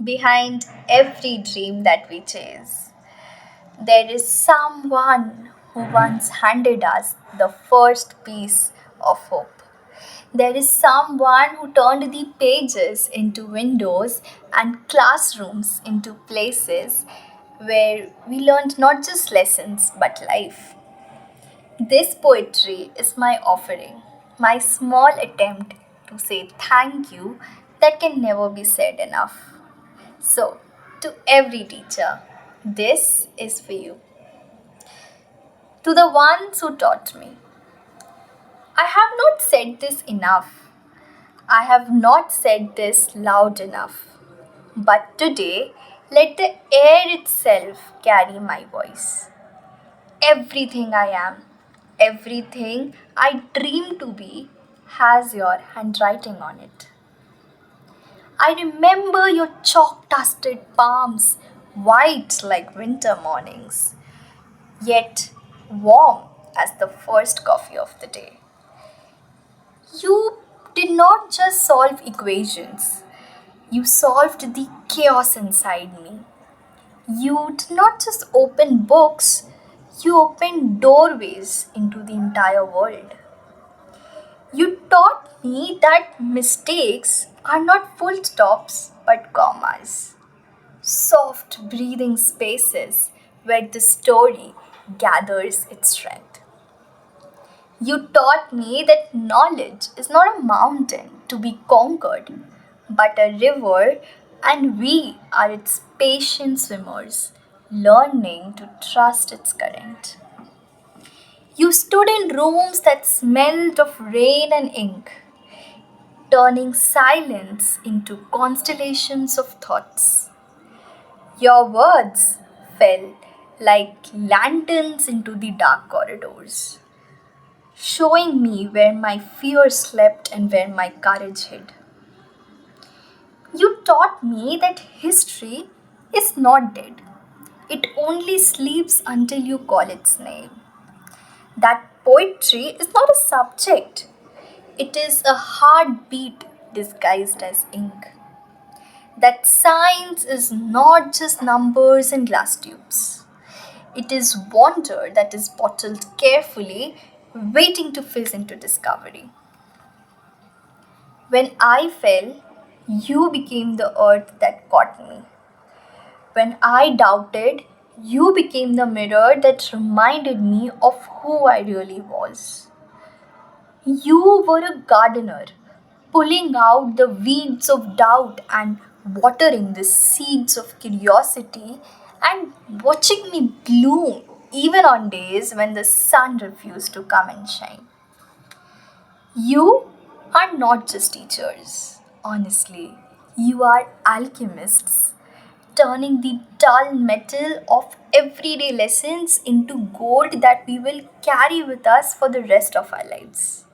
Behind every dream that we chase, there is someone who once handed us the first piece of hope. There is someone who turned the pages into windows and classrooms into places where we learned not just lessons but life. This poetry is my offering, my small attempt to say thank you that can never be said enough. So, to every teacher, this is for you. To the ones who taught me, I have not said this enough. I have not said this loud enough. But today, let the air itself carry my voice. Everything I am, everything I dream to be, has your handwriting on it. I remember your chalk dusted palms, white like winter mornings, yet warm as the first coffee of the day. You did not just solve equations, you solved the chaos inside me. You did not just open books, you opened doorways into the entire world. You taught me that mistakes are not full stops but commas, soft breathing spaces where the story gathers its strength. You taught me that knowledge is not a mountain to be conquered, but a river, and we are its patient swimmers, learning to trust its current. You stood in rooms that smelled of rain and ink, turning silence into constellations of thoughts. Your words fell like lanterns into the dark corridors, showing me where my fear slept and where my courage hid. You taught me that history is not dead. It only sleeps until you call its name. That poetry is not a subject, it is a heartbeat disguised as ink. That science is not just numbers and glass tubes. It is wonder that is bottled carefully, waiting to fizz into discovery. When I fell, you became the earth that caught me. When I doubted, you became the mirror that reminded me of who I really was. You were a gardener, pulling out the weeds of doubt and watering the seeds of curiosity and watching me bloom even on days when the sun refused to come and shine. You are not just teachers, honestly. You are alchemists, turning the dull metal of everyday lessons into gold that we will carry with us for the rest of our lives.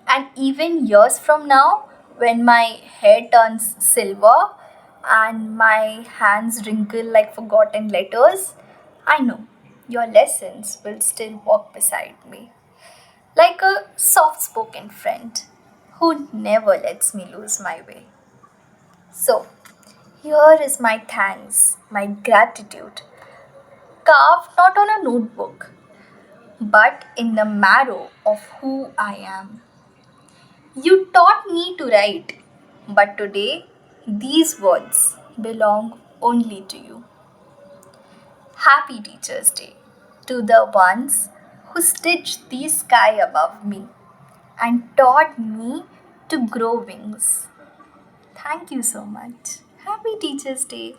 And even years from now, when my hair turns silver and my hands wrinkle like forgotten letters, I know your lessons will still walk beside me like a soft spoken friend who never lets me lose my way. So, here is my thanks, my gratitude, carved not on a notebook, but in the marrow of who I am. You taught me to write, but today these words belong only to you. Happy Teacher's Day to the ones who stitched the sky above me and taught me to grow wings. Thank you so much. Happy Teacher's Day.